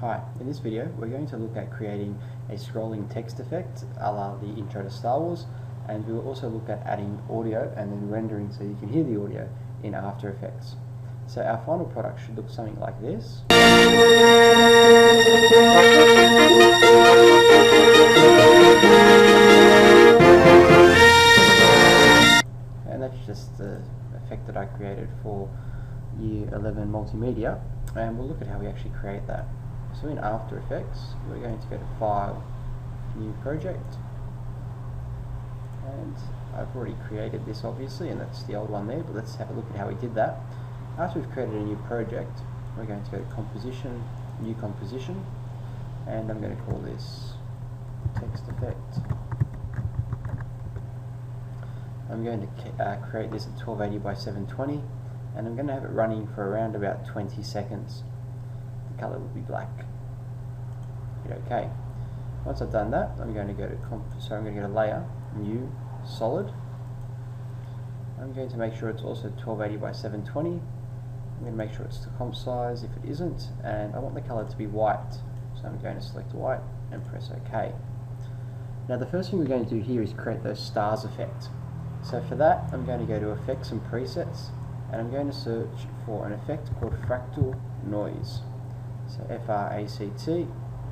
Hi, in this video we're going to look at creating a scrolling text effect a la the intro to Star Wars, and we'll also look at adding audio and then rendering so you can hear the audio in After Effects. So our final product should look something like this. And that's just the effect that I created for Year 11 Multimedia, and we'll look at how we actually create that. So in After Effects, we're going to go to File, New Project, and I've already created this obviously, and that's the old one there, but let's have a look at how we did that. After we've created a new project, we're going to go to Composition, New Composition, and I'm going to call this Text Effect. I'm going to create this at 1280 by 720, and I'm going to have it running for around about 20 seconds. The color will be black. Hit OK. Once I've done that, I'm going to go to Layer, New, Solid. I'm going to make sure it's also 1280 by 720. I'm going to make sure it's the comp size if it isn't, and I want the color to be white. So I'm going to select white and press OK. Now the first thing we're going to do here is create those stars effect. So for that, I'm going to go to Effects and Presets, and I'm going to search for an effect called Fractal Noise. So F-R-A-C-T,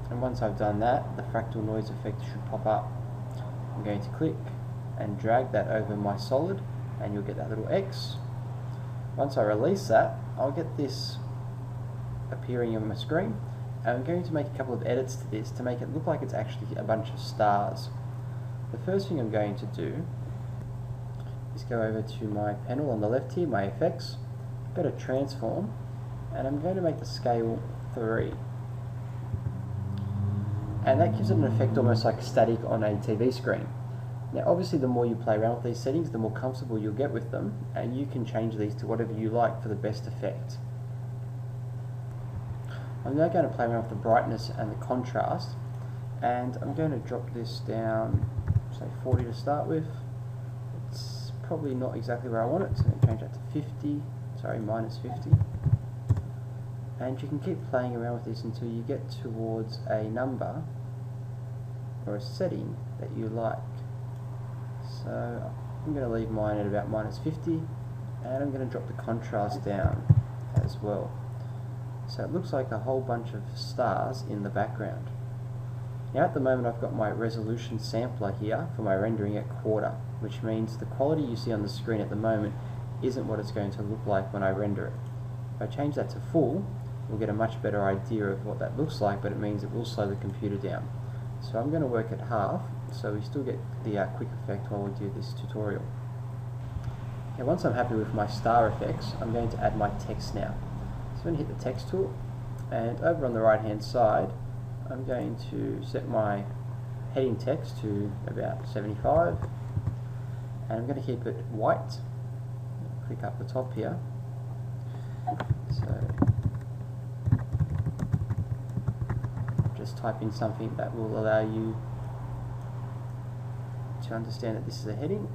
and once I've done that, the fractal noise effect should pop up. I'm going to click and drag that over my solid, and you'll get that little X. Once I release that, I'll get this appearing on my screen, and I'm going to make a couple of edits to this to make it look like it's actually a bunch of stars. The first thing I'm going to do is go over to my panel on the left here, my effects, go to Transform, and I'm going to make the scale 3. And that gives it an effect almost like static on a TV screen. Now obviously the more you play around with these settings, the more comfortable you'll get with them, and you can change these to whatever you like for the best effect. I'm now going to play around with the brightness and the contrast, and I'm going to drop this down, say 40 to start with. It's probably not exactly where I want it, so I'm going to change that to 50, sorry, minus 50. And you can keep playing around with this until you get towards a number or a setting that you like. So I'm going to leave mine at about minus 50, and I'm going to drop the contrast down as well. So it looks like a whole bunch of stars in the background. Now at the moment I've got my resolution sampler here for my rendering at 1/4, which means the quality you see on the screen at the moment isn't what it's going to look like when I render it. If I change that to full, we'll get a much better idea of what that looks like, but it means it will slow the computer down. So I'm going to work at half, so we still get the quick effect while we do this tutorial. Okay, once I'm happy with my star effects, I'm going to add my text now. So I'm going to hit the text tool, and over on the right hand side, I'm going to set my heading text to about 75, and I'm going to keep it white. Click up the top here. So just type in something that will allow you to understand that this is a heading,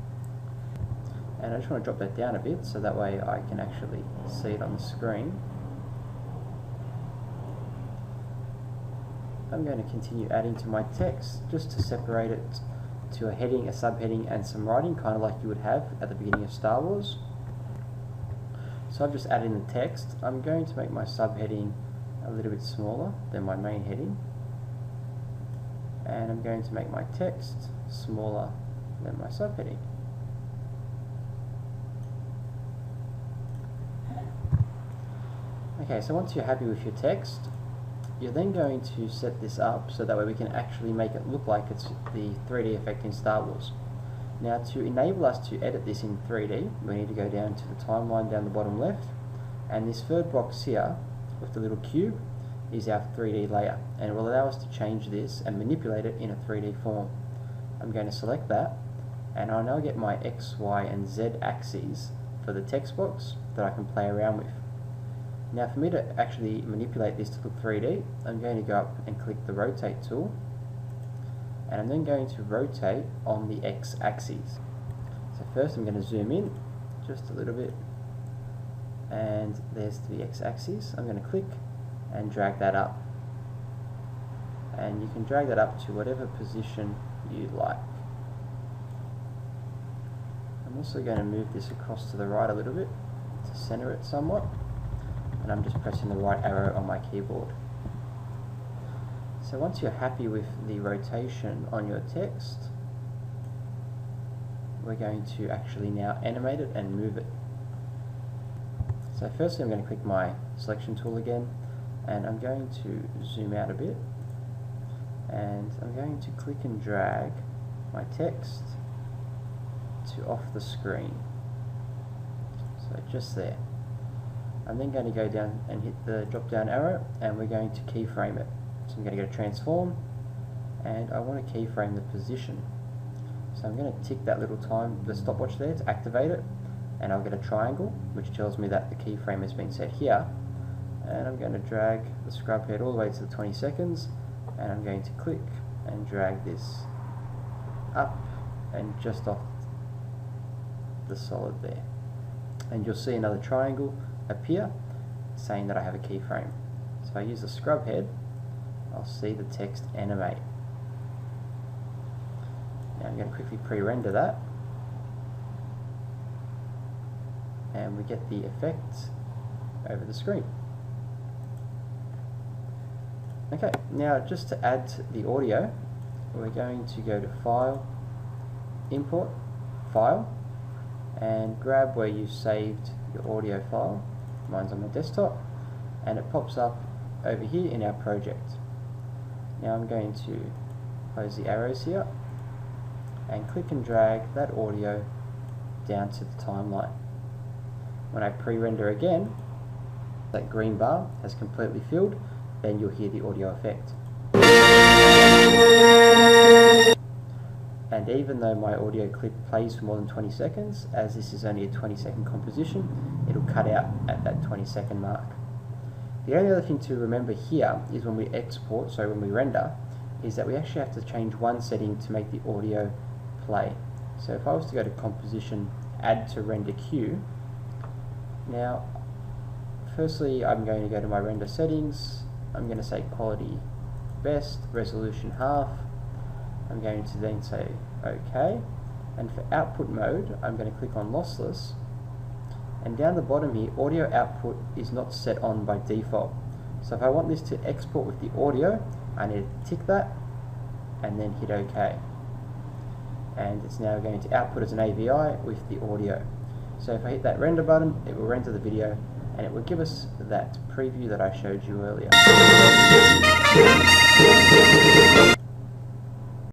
and I just want to drop that down a bit so that way I can actually see it on the screen. I'm going to continue adding to my text just to separate it to a heading, a subheading, and some writing, kind of like you would have at the beginning of Star Wars. So I've just added in the text. I'm going to make my subheading a little bit smaller than my main heading, and I'm going to make my text smaller than my subheading. Okay, so once you're happy with your text, you're then going to set this up so that way we can actually make it look like it's the 3D effect in Star Wars. Now to enable us to edit this in 3D, we need to go down to the timeline down the bottom left, and this third box here with the little cube is our 3D layer, and it will allow us to change this and manipulate it in a 3D form. I'm going to select that, and I'll now get my X, Y, and Z axes for the text box that I can play around with. Now for me to actually manipulate this to look 3D, I'm going to go up and click the rotate tool, and I'm then going to rotate on the X axis. So first I'm going to zoom in just a little bit, and there's the X axis. I'm going to click and drag that up. and you can drag that up to whatever position you like. I'm also going to move this across to the right a little bit to center it somewhat, and I'm just pressing the right arrow on my keyboard. So once you're happy with the rotation on your text, we're going to actually now animate it and move it. So firstly I'm going to click my selection tool again, and I'm going to zoom out a bit, and I'm going to click and drag my text to off the screen. So just there. I'm then going to go down and hit the drop down arrow, and we're going to keyframe it. So I'm going to go to transform, and I want to keyframe the position. So I'm going to tick that little the stopwatch there to activate it, and I'll get a triangle which tells me that the keyframe has been set here, and I'm going to drag the scrub head all the way to the 20 seconds, and I'm going to click and drag this up and just off the solid there, and you'll see another triangle appear saying that I have a keyframe. So if I use the scrub head, I'll see the text animate. Now I'm going to quickly pre-render that, and we get the effect over the screen. Okay, now just to add the audio, we're going to go to File, Import, File, and grab where you saved your audio file. Mine's on my desktop, and it pops up over here in our project. Now I'm going to close the arrows here and click and drag that audio down to the timeline. When I pre-render again, that green bar has completely filled, then you'll hear the audio effect. And even though my audio clip plays for more than 20 seconds, as this is only a 20-second composition, it'll cut out at that 20-second mark. The only other thing to remember here is when we export, so when we render, is that we actually have to change one setting to make the audio play. So if I was to go to Composition, Add to Render Queue, now firstly I'm going to go to my render settings, I'm going to say Quality Best, Resolution Half, I'm going to then say OK, and for output mode I'm going to click on Lossless, and down the bottom here audio output is not set on by default. So if I want this to export with the audio, I need to tick that and then hit OK, and it's now going to output as an AVI with the audio. So if I hit that render button, it will render the video and it will give us that preview that I showed you earlier.